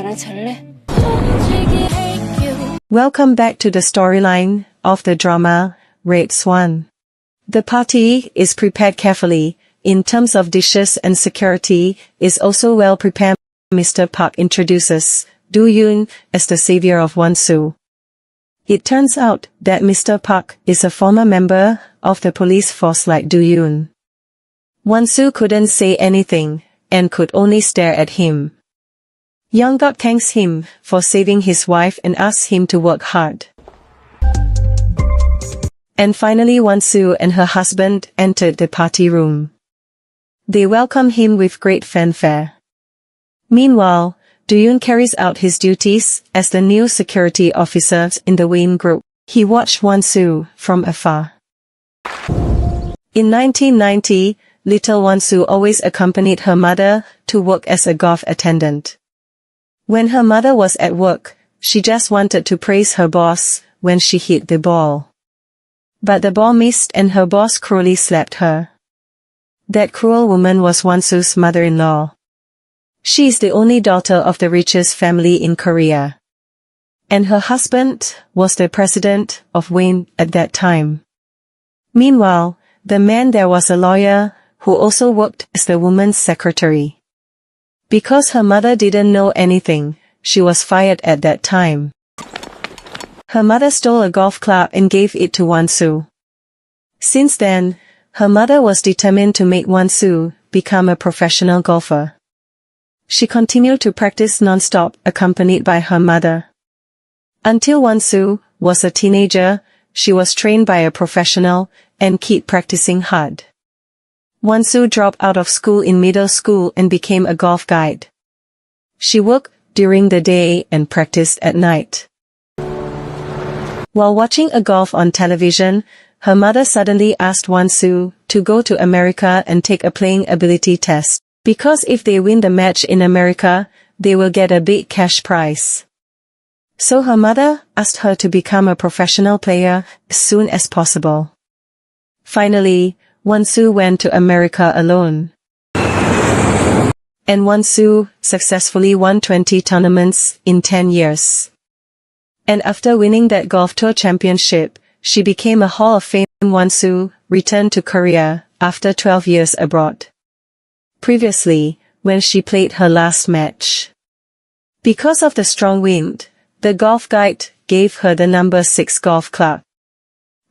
나랑 잘래? Welcome back to the storyline of the drama, SWAN. The party is prepared carefully, in terms of dishes, and security is also well prepared. Mr. Park introduces Do-Yoon as the savior of Wan-Soo. It turns out that Mr. Park is a former member of the police force like Do-Yoon. Wan-Soo couldn't say anything, and could only stare at him. Hwang thanks him for saving his wife and asks him to work hard. And finally Wan-Soo and her husband entered the party room. They welcome him with great fanfare. Meanwhile, Do-Yoon carries out his duties as the new security officer in the Hwain Group. He watched Wan-Soo from afar. In 1990, little Wan-Soo always accompanied her mother to work as a golf attendant. When her mother was at work, she just wanted to praise her boss when she hit the ball. But the ball missed and her boss cruelly slapped her. That cruel woman was Wan-Soo's mother-in-law. She is the only daughter of the richest family in Korea. And her husband was the president of Hwain at that time. Meanwhile, the man there was a lawyer who also worked as the woman's secretary. Because her mother didn't know anything, she was fired at that time. Her mother stole a golf club and gave it to Wan-Soo. Since then, her mother was determined to make Wan-Soo become a professional golfer. She continued to practice non-stop, accompanied by her mother. Until Wan-Soo was a teenager, she was trained by a professional and kept practicing hard. Wan-Soo dropped out of school in middle school and became a golf guide. She worked during the day and practiced at night. While watching a golf on television, her mother suddenly asked Wan-Soo to go to America and take a playing ability test, because if they win the match in America, they will get a big cash prize. So her mother asked her to become a professional player as soon as possible. Finally, Wan-Soo went to America alone. And Wan-Soo successfully won 20 tournaments in 10 years. And after winning that golf tour championship, she became a Hall of Fame. Wan-Soo returned to Korea after 12 years abroad. Previously, when she played her last match. Because of the strong wind, the golf guide gave her the number 6 golf club.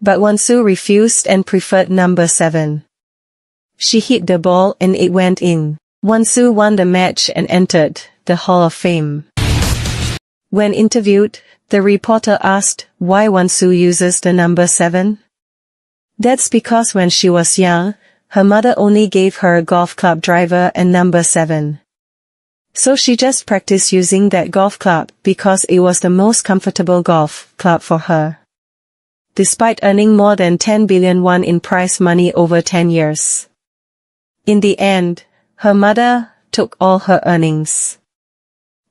But Wan-Soo refused and preferred number 7. She hit the ball and it went in. Wan-Soo won the match and entered the Hall of Fame. When interviewed, the reporter asked why Wan-Soo uses the number 7. That's because when she was young, her mother only gave her a golf club driver and number 7. So she just practiced using that golf club because it was the most comfortable golf club for her. Despite earning more than 10 billion won in prize money over 10 years. In the end, her mother took all her earnings.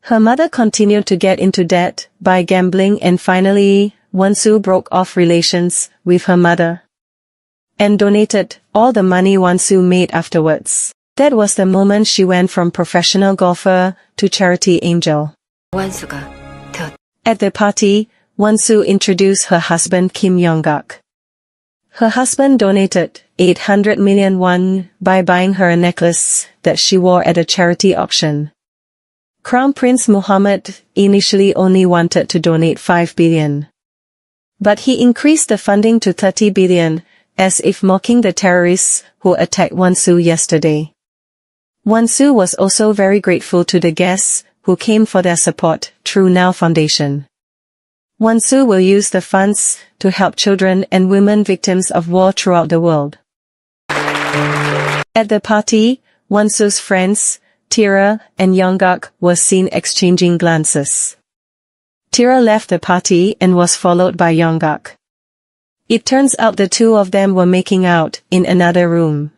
Her mother continued to get into debt by gambling, and finally, Wan-Soo broke off relations with her mother and donated all the money Wan-Soo made afterwards. That was the moment she went from professional golfer to charity angel. At the party, Wan-Soo introduced her husband Kim Yong-guk. Her husband donated 800 million won by buying her a necklace that she wore at a charity auction. Crown Prince Mohammed initially only wanted to donate 5 billion. But he increased the funding to 30 billion, as if mocking the terrorists who attacked Wan-Soo yesterday. Wan-Soo was also very grateful to the guests who came for their support through Now Foundation. Wan-Soo will use the funds to help children and women victims of war throughout the world. At the party, Wan-Soo's friends, Tira and Yong-guk, were seen exchanging glances. Tira left the party and was followed by Yong-guk. It turns out the two of them were making out in another room.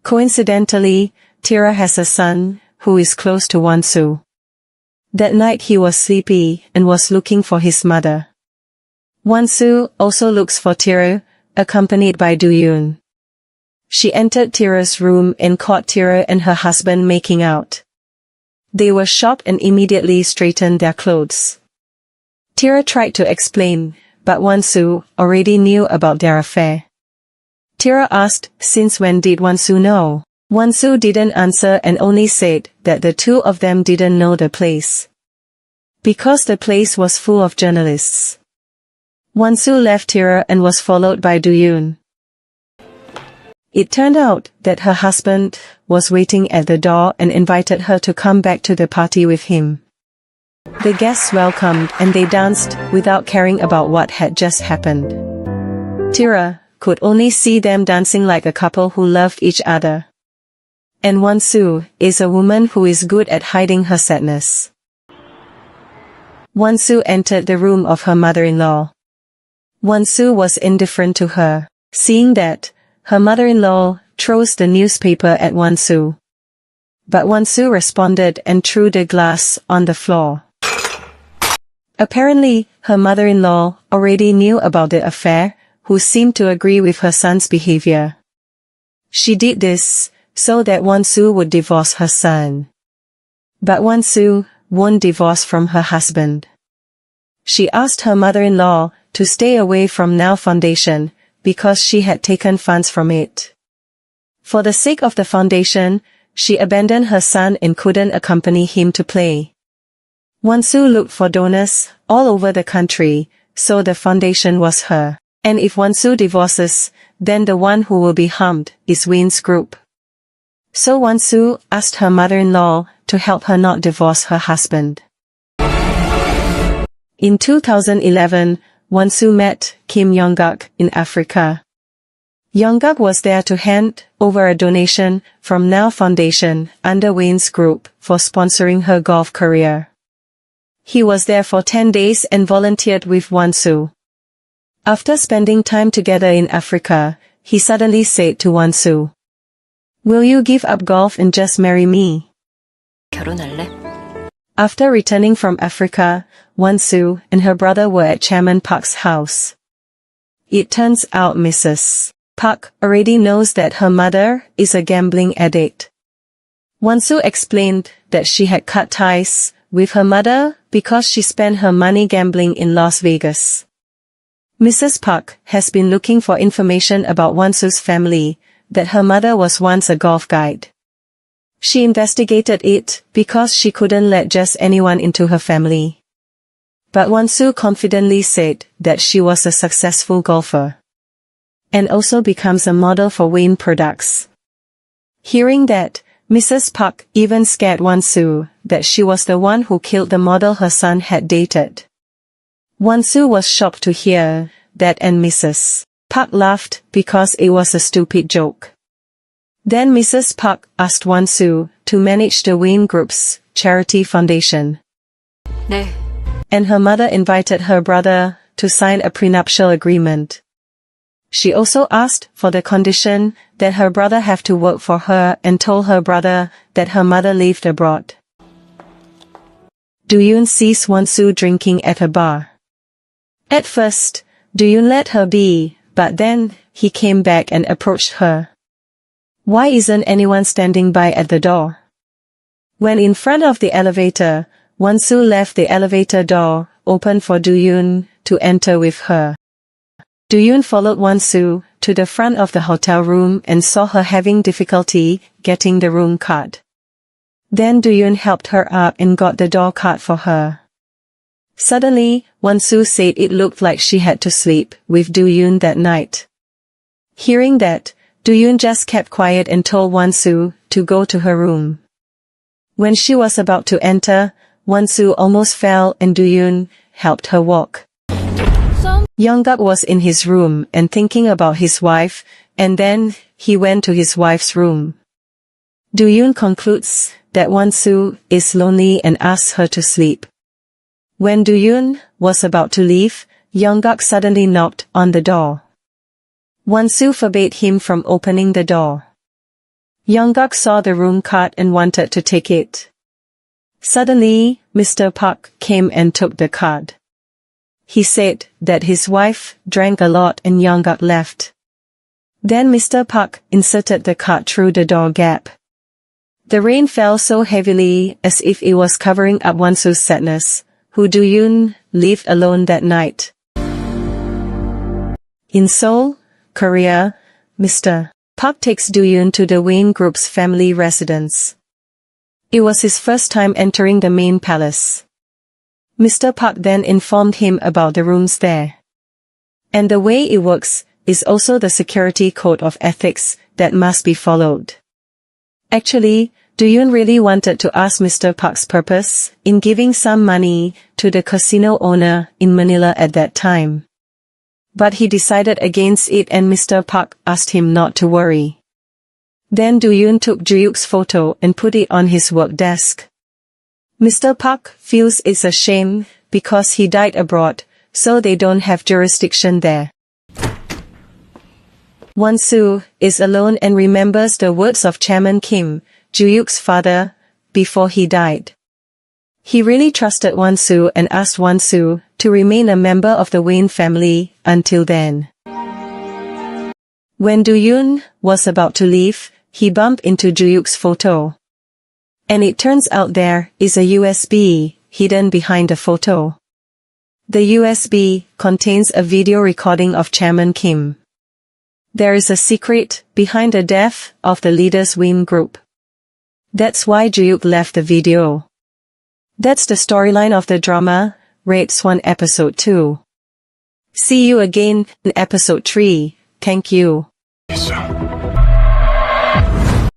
Coincidentally, Tira has a son who is close to Wan-Soo. That night he was sleepy and was looking for his mother. Wan-Soo also looks for Tira, accompanied by Do-Yoon. She entered Tira's room and caught Tira and her husband making out. They were shocked and immediately straightened their clothes. Tira tried to explain, but Wan-Soo already knew about their affair. Tira asked, since when did Wan-Soo know? Wan-Soo didn't answer and only said that the two of them didn't know the place. Because the place was full of journalists. Wan-Soo left Tira and was followed by Do-Yoon. It turned out that her husband was waiting at the door and invited her to come back to the party with him. The guests welcomed and they danced without caring about what had just happened. Tira could only see them dancing like a couple who loved each other. And Wan-Soo is a woman who is good at hiding her sadness. Wan-Soo entered the room of her mother-in-law. Wan-Soo was indifferent to her, seeing that her mother-in-law throws the newspaper at Wan-Soo. But Wan-Soo responded and threw the glass on the floor. Apparently, her mother-in-law already knew about the affair, who seemed to agree with her son's behavior. She did this so that Wan-Soo would divorce her son. But Wan-Soo won't divorce from her husband. She asked her mother-in-law to stay away from Ha-Neul Foundation because she had taken funds from it. For the sake of the foundation, she abandoned her son and couldn't accompany him to play. Wan-Soo looked for donors all over the country, so the foundation was her. And if Wan-Soo divorces, then the one who will be harmed is Hwain Group. So Wan-Soo asked her mother-in-law to help her not divorce her husband. In 2011, Wan-Soo met Kim Yong-guk in Africa. Yong-guk was there to hand over a donation from Ha-Neul Foundation under Hwain Group for sponsoring her golf career. He was there for 10 days and volunteered with Wan-Soo. After spending time together in Africa, he suddenly said to Wan-Soo, "Will you give up golf and just marry me?" 결혼할래? After returning from Africa, Wan-Soo and her brother were at Chairman Park's house. It turns out Mrs. Park already knows that her mother is a gambling addict. Wan-Soo explained that she had cut ties with her mother because she spent her money gambling in Las Vegas. Mrs. Park has been looking for information about Wan-Soo's family, that her mother was once a golf guide. She investigated it because she couldn't let just anyone into her family. But Wan-Soo confidently said that she was a successful golfer. And also becomes a model for Hwain products. Hearing that, Mrs. Park even scared Wan-Soo that she was the one who killed the model her son had dated. Wan-Soo was shocked to hear that and Mrs. Park laughed because it was a stupid joke. Then Mrs. Park asked Wan-Soo to manage the Hwain Group's charity foundation. 네. And her mother invited her brother to sign a prenuptial agreement. She also asked for the condition that her brother have to work for her and told her brother that her mother lived abroad. Do-Yoon sees Wan-Soo drinking at a bar. At first, Do-Yoon let her be, but then he came back and approached her. Why isn't anyone standing by at the door? When in front of the elevator, Wan-Soo left the elevator door open for Do-Yoon to enter with her. Do-Yoon followed Wan-Soo to the front of the hotel room and saw her having difficulty getting the room card. Then Do-Yoon helped her up and got the door card for her. Suddenly, Wan-Soo said it looked like she had to sleep with Do-Yoon that night. Hearing that, Do-Yoon just kept quiet and told Wan-Soo to go to her room. When she was about to enter, Wan-Soo almost fell and Do-Yoon helped her walk. Yong-guk was in his room and thinking about his wife, and then he went to his wife's room. Do-Yoon concludes that Wan-Soo is lonely and asks her to sleep. When Do-Yoon was about to leave, Yong-guk suddenly knocked on the door. Wan-Soo forbade him from opening the door. Yong-guk saw the room card and wanted to take it. Suddenly, Mr. Park came and took the card. He said that his wife drank a lot and Yong-guk left. Then Mr. Park inserted the card through the door gap. The rain fell so heavily as if it was covering up Wan-Soo's sadness, who Do-Yoon lived alone that night. In Seoul, Korea, Mr. Park takes Do-Yoon to the Hwain Group's family residence. It was his first time entering the main palace. Mr. Park then informed him about the rooms there. And the way it works is also the security code of ethics that must be followed. Actually, Do-Yoon really wanted to ask Mr. Park's purpose in giving some money to the casino owner in Manila at that time. But he decided against it and Mr. Park asked him not to worry. Then Do-Yoon took Ju-Yuk's photo and put it on his work desk. Mr. Park feels it's a shame because he died abroad, so they don't have jurisdiction there. Wan-Soo is alone and remembers the words of Chairman Kim, Ju-Yuk's father, before he died. He really trusted Wan-Soo and asked Wan-Soo to remain a member of the Hwain family until then. When Do-Yoon was about to leave, he bumped into Ju-Yuk's photo. And it turns out there is a USB hidden behind the photo. The USB contains a video recording of Chairman Kim. There is a secret behind the death of the leader's Hwain Group. That's why Ju-Yuk left the video. That's the storyline of the drama, Rate SWAN Episode 2. See you again in Episode 3. Thank you.